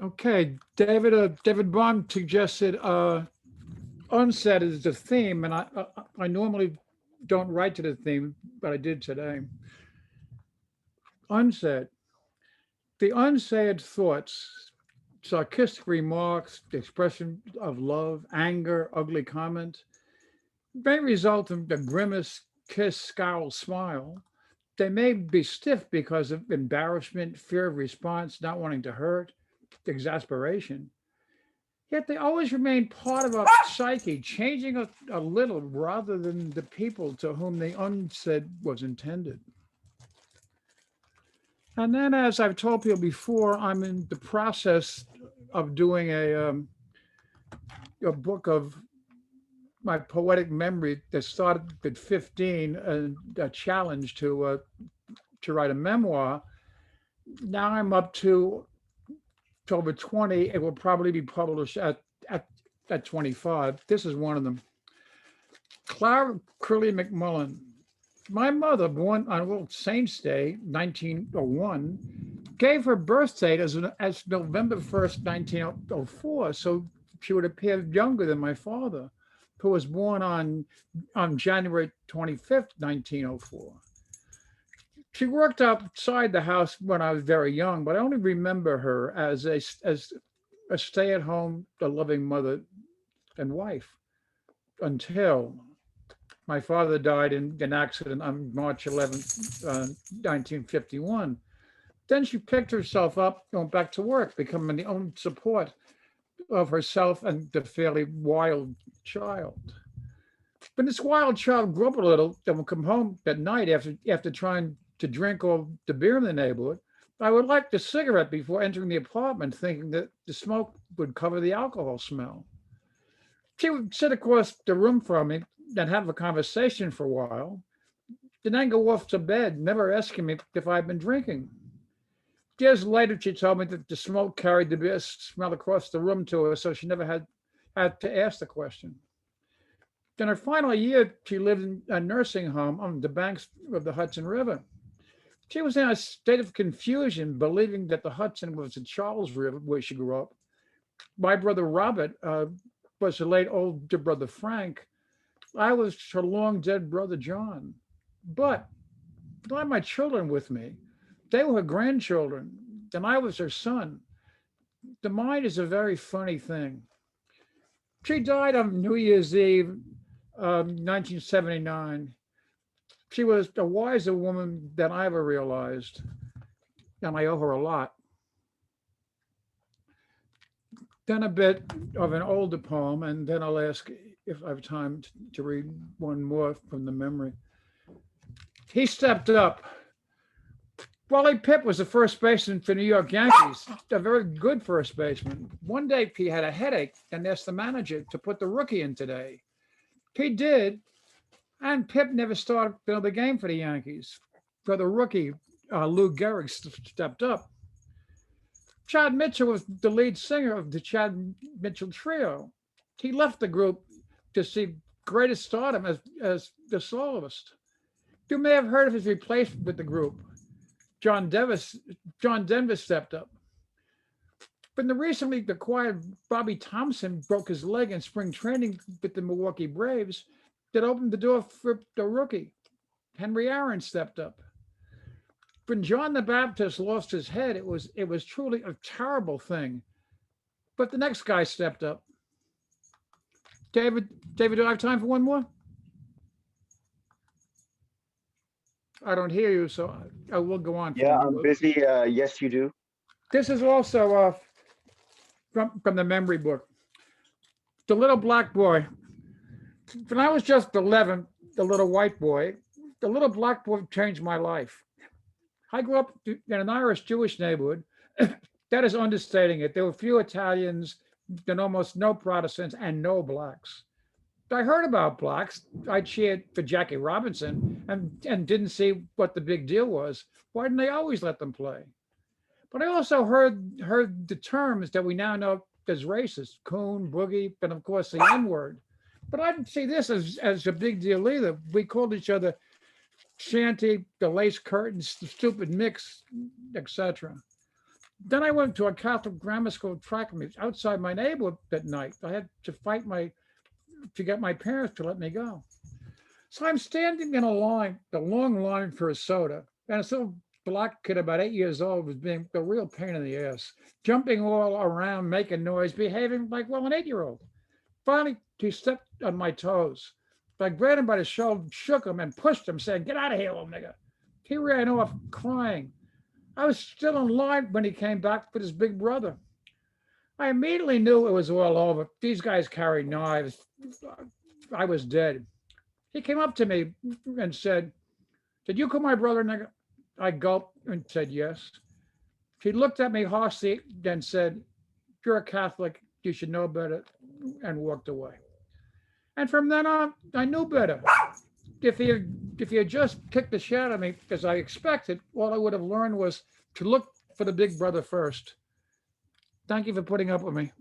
Okay, David Baum suggested unsaid is the theme, and I normally don't write to the theme, but I did today. Unsaid. The unsaid thoughts, sarcastic remarks, the expression of love, anger, ugly comment, may result in a grimace, kiss, scowl, smile. They may be stiff because of embarrassment, fear of response, not wanting to hurt, exasperation. Yet they always remain part of our psyche, changing a little rather than the people to whom the unsaid was intended. And then, as I've told people before, I'm in the process of doing a book of my poetic memory that started at 15, a challenge to write a memoir. Now I'm up to over 20. It will probably be published at 25. This is one of them. Clara Curley McMullen. My mother, born on All Saints Day, 1901, gave her birth date as November 1st, 1904. So she would appear younger than my father, who was born on January 25th, 1904. She worked outside the house when I was very young, but I only remember her as a stay-at-home, a loving mother and wife until my father died in an accident on March 11th, 1951. Then she picked herself up, went back to work, becoming the own support of herself and the fairly wild child. When this wild child grew up a little, and would come home at night after trying to drink all the beer in the neighborhood, I would light the cigarette before entering the apartment, thinking that the smoke would cover the alcohol smell. She would sit across the room from me and have a conversation for a while, and then go off to bed, never asking me if I'd been drinking. Years later, she told me that the smoke carried the beer smell across the room to her, so she never had to ask the question. In her final year, she lived in a nursing home on the banks of the Hudson River. She was in a state of confusion, believing that the Hudson was the Charles River where she grew up. My brother Robert was her late older brother Frank. I was her long dead brother John. But I had my children with me. They were her grandchildren, and I was her son. The mind is a very funny thing. She died on New Year's Eve, 1979. She was a wiser woman than I ever realized, and I owe her a lot. Then a bit of an older poem, and then I'll ask if I have time to read one more from the memory. He stepped up. Wally Pipp was the first baseman for New York Yankees, a very good first baseman. One day he had a headache and asked the manager to put the rookie in today. He did, and Pipp never started another game for the Yankees. For the rookie, Lou Gehrig stepped up. Chad Mitchell was the lead singer of the Chad Mitchell Trio. He left the group to see greatest stardom as the soloist. You may have heard of his replacement with the group. John Denver stepped up. When the recently acquired Bobby Thompson broke his leg in spring training with the Milwaukee Braves, that opened the door for the rookie. Henry Aaron stepped up. When John the Baptist lost his head, it was truly a terrible thing. But the next guy stepped up. David, do I have time for one more? I don't hear you, so I will go on. Yeah, I'm busy. Yes, you do. This is also from the memory book. The little black boy. When I was just 11, the little white boy, the little black boy changed my life. I grew up in an Irish Jewish neighborhood. That is understating it. There were few Italians, and almost no Protestants, and no blacks. I heard about blacks. I cheered for Jackie Robinson and didn't see what the big deal was. Why didn't they always let them play? But I also heard the terms that we now know as racist, coon, boogie, and of course the N-word. But I didn't see this as a big deal either. We called each other shanty, the lace curtains, the stupid mix, etc. Then I went to a Catholic grammar school track meet outside my neighborhood that night. I had to fight to get my parents to let me go. So I'm standing in a line, a long line for a soda, and this little black kid about 8 years old was being a real pain in the ass, jumping all around, making noise, behaving like, well, an 8-year-old. Finally, he stepped on my toes. I grabbed him by the shoulder, shook him, and pushed him, saying, "Get out of here, little nigga." He ran off crying. I was still in line when he came back with his big brother. I immediately knew it was all over. These guys carried knives. I was dead. He came up to me and said, "Did you call my brother nigga?" I gulped and said yes. He looked at me harshly, then said, "You're a Catholic. You should know better," and walked away. And from then on, I knew better. If he had just kicked the shit out of me, as I expected, all I would have learned was to look for the big brother first. Thank you for putting up with me.